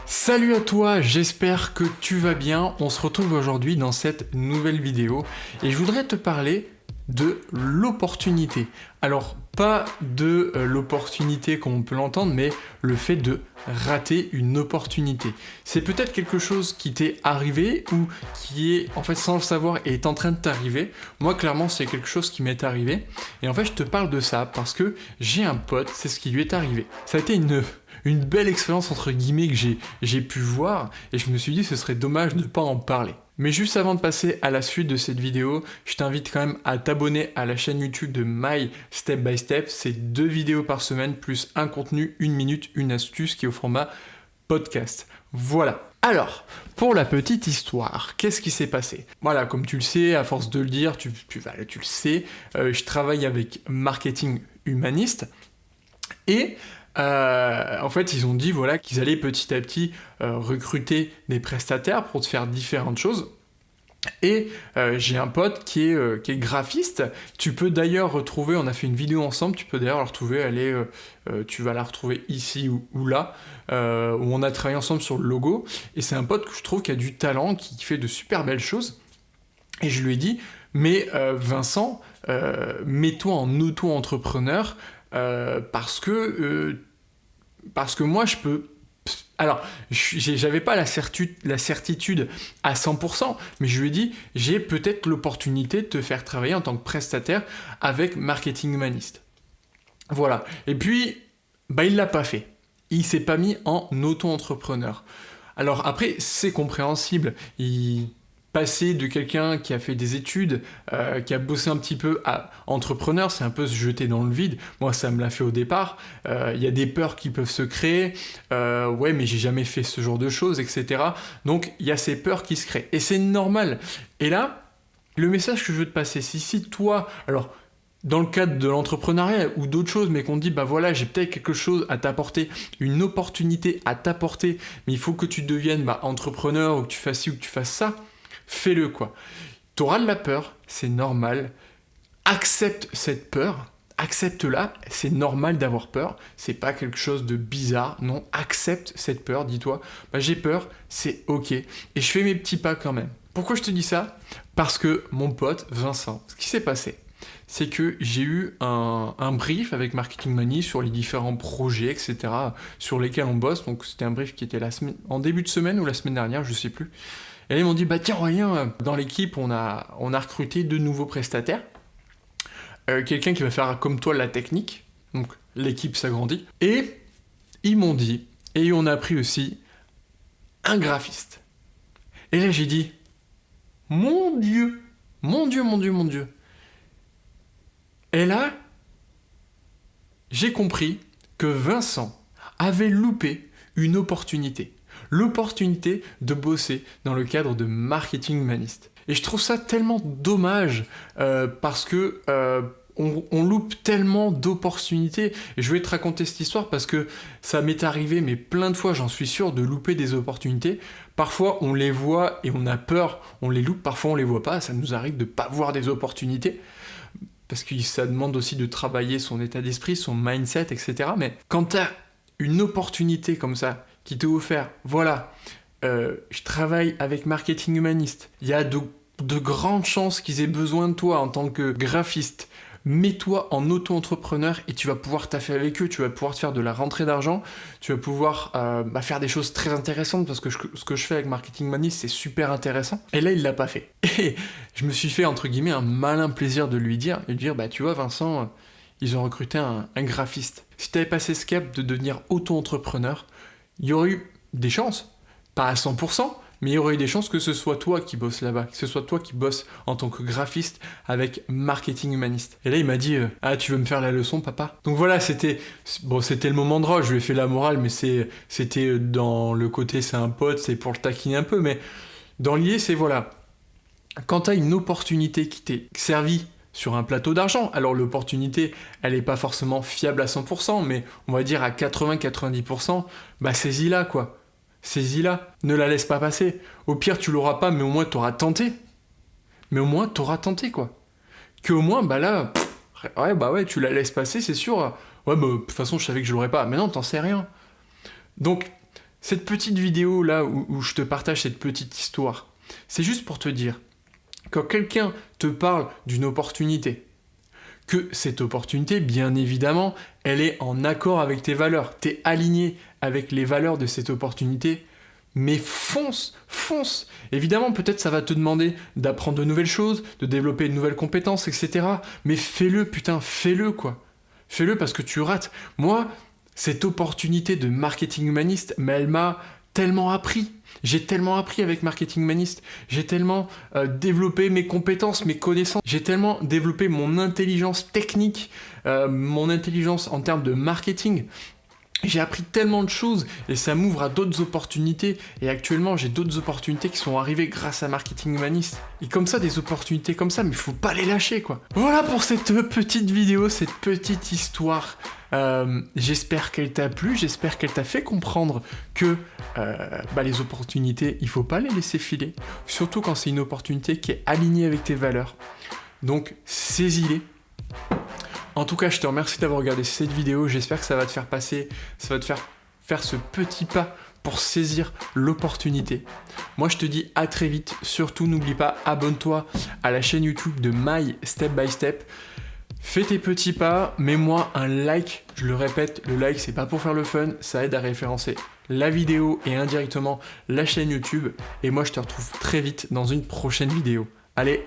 Salut à toi, j'espère que tu vas bien. On se retrouve aujourd'hui dans cette nouvelle vidéo et je voudrais te parler de l'opportunité. Alors, pas de l'opportunité comme on peut l'entendre, mais le fait de rater une opportunité. C'est peut-être quelque chose qui t'est arrivé ou qui est, en fait, sans le savoir, est en train de t'arriver. Moi, clairement, c'est quelque chose qui m'est arrivé. Et en fait, je te parle de ça parce que j'ai un pote, c'est ce qui lui est arrivé. Ça a été une belle expérience entre guillemets que j'ai pu voir et je me suis dit que ce serait dommage de ne pas en parler. Mais juste avant de passer à la suite de cette vidéo, je t'invite quand même à t'abonner à la chaîne YouTube de My Step by Step. C'est 2 vidéos par semaine plus un contenu, 1 minute, une astuce qui est au format podcast. Voilà. Alors, pour la petite histoire, qu'est-ce qui s'est passé? Voilà, comme tu le sais, à force de le dire, tu le sais, je travaille avec Marketing Humaniste et en fait, ils ont dit voilà, qu'ils allaient petit à petit recruter des prestataires pour te faire différentes choses. Et j'ai un pote qui est graphiste. Tu peux d'ailleurs retrouver, on a fait une vidéo ensemble, tu peux d'ailleurs la retrouver, tu vas la retrouver ici ou là, où on a travaillé ensemble sur le logo. Et c'est un pote que je trouve qui a du talent, qui fait de super belles choses. Et je lui ai dit, mais Vincent, mets-toi en auto-entrepreneur, parce que moi je peux. Alors, j'avais pas la certitude à 100%, mais je lui ai dit, j'ai peut-être l'opportunité de te faire travailler en tant que prestataire avec Marketing Humaniste. Voilà. Et puis, il l'a pas fait. Il s'est pas mis en auto-entrepreneur. Alors après, c'est compréhensible. Passer de quelqu'un qui a fait des études, qui a bossé un petit peu à entrepreneur, c'est un peu se jeter dans le vide. Moi, ça me l'a fait au départ. Il y a des peurs qui peuvent se créer. Ouais, mais j'ai jamais fait ce genre de choses, etc. Donc, il y a ces peurs qui se créent. Et c'est normal. Et là, le message que je veux te passer, si toi, alors, dans le cadre de l'entrepreneuriat ou d'autres choses, mais qu'on te dit, voilà, j'ai peut-être quelque chose à t'apporter, une opportunité à t'apporter, mais il faut que tu deviennes entrepreneur ou que tu fasses ci ou que tu fasses ça, fais-le quoi. T'auras de la peur, c'est normal. Accepte cette peur, accepte-la, c'est normal d'avoir peur. C'est pas quelque chose de bizarre, non, accepte cette peur, dis-toi, j'ai peur, c'est ok. Et je fais mes petits pas quand même. Pourquoi je te dis ça? Parce que mon pote Vincent, ce qui s'est passé, c'est que j'ai eu un brief avec Marketing Money sur les différents projets, etc., sur lesquels on bosse. Donc c'était un brief qui était en début de semaine ou la semaine dernière, je sais plus. Et là, ils m'ont dit, tiens, Aurélien, dans l'équipe, on a recruté 2 nouveaux prestataires. Quelqu'un qui va faire comme toi la technique. Donc, l'équipe s'agrandit. Et ils m'ont dit, et on a pris aussi un graphiste. Et là, j'ai dit, mon Dieu. Et là, j'ai compris que Vincent avait loupé une opportunité. L'opportunité de bosser dans le cadre de Marketing Humaniste. Et je trouve ça tellement dommage parce que on loupe tellement d'opportunités. Et je vais te raconter cette histoire parce que ça m'est arrivé, mais plein de fois, j'en suis sûr, de louper des opportunités. Parfois, on les voit et on a peur, on les loupe. Parfois, on les voit pas. Ça nous arrive de pas voir des opportunités. Parce que ça demande aussi de travailler son état d'esprit, son mindset, etc. Mais quand tu as une opportunité comme ça, qui t'est offert, voilà, je travaille avec Marketing Humaniste, il y a de grandes chances qu'ils aient besoin de toi en tant que graphiste. Mets-toi en auto-entrepreneur et tu vas pouvoir taffer avec eux, tu vas pouvoir te faire de la rentrée d'argent, tu vas pouvoir faire des choses très intéressantes parce que ce que je fais avec Marketing Humaniste, c'est super intéressant. Et là, il l'a pas fait. Et je me suis fait, entre guillemets, un malin plaisir de lui dire, tu vois Vincent, ils ont recruté un graphiste. Si tu avais passé ce cap de devenir auto-entrepreneur, il y aurait eu des chances, pas à 100%, mais il y aurait eu des chances que ce soit toi qui bosses là-bas, que ce soit toi qui bosses en tant que graphiste avec Marketing Humaniste. Et là, il m'a dit tu veux me faire la leçon, papa? Donc voilà, c'était le moment de rôle, je lui ai fait la morale, mais c'était dans le côté, c'est un pote, c'est pour le taquiner un peu, mais dans l'idée, c'est voilà, quand tu as une opportunité qui t'est servie sur un plateau d'argent. Alors l'opportunité, elle n'est pas forcément fiable à 100%, mais on va dire à 80-90%, saisis-la quoi. Saisis-la, ne la laisse pas passer. Au pire, tu l'auras pas, mais au moins tu auras tenté. Quoi. Qu'au moins, tu la laisses passer, c'est sûr. Ouais, de toute façon, je savais que je l'aurais pas. Mais non, t'en sais rien. Donc, Cette petite vidéo là où je te partage cette petite histoire, c'est juste pour te dire, quand quelqu'un te parle d'une opportunité, que cette opportunité, bien évidemment, elle est en accord avec tes valeurs, tu es aligné avec les valeurs de cette opportunité, mais fonce, fonce. Évidemment, peut-être ça va te demander d'apprendre de nouvelles choses, de développer de nouvelles compétences, etc. Mais fais-le, putain, fais-le, quoi. Fais-le parce que tu rates. Moi, cette opportunité de marketing humaniste, mais elle m'a tellement appris. J'ai tellement appris avec marketing humaniste. J'ai tellement développé mes compétences, mes connaissances. J'ai tellement développé mon intelligence technique, mon intelligence en termes de marketing. J'ai appris tellement de choses et ça m'ouvre à d'autres opportunités. Et actuellement, j'ai d'autres opportunités qui sont arrivées grâce à Marketing Humaniste. Et comme ça, des opportunités comme ça, mais il faut pas les lâcher, quoi. Voilà pour cette petite vidéo, cette petite histoire. J'espère qu'elle t'a plu, j'espère qu'elle t'a fait comprendre que les opportunités, il faut pas les laisser filer. Surtout quand c'est une opportunité qui est alignée avec tes valeurs. Donc, saisis-les. En tout cas, je te remercie d'avoir regardé cette vidéo. J'espère que ça va te faire passer, ça va te faire ce petit pas pour saisir l'opportunité. Moi, je te dis à très vite. Surtout, n'oublie pas, abonne-toi à la chaîne YouTube de My Step by Step. Fais tes petits pas, mets-moi un like. Je le répète, le like, c'est pas pour faire le fun, ça aide à référencer la vidéo et indirectement la chaîne YouTube. Et moi, je te retrouve très vite dans une prochaine vidéo. Allez!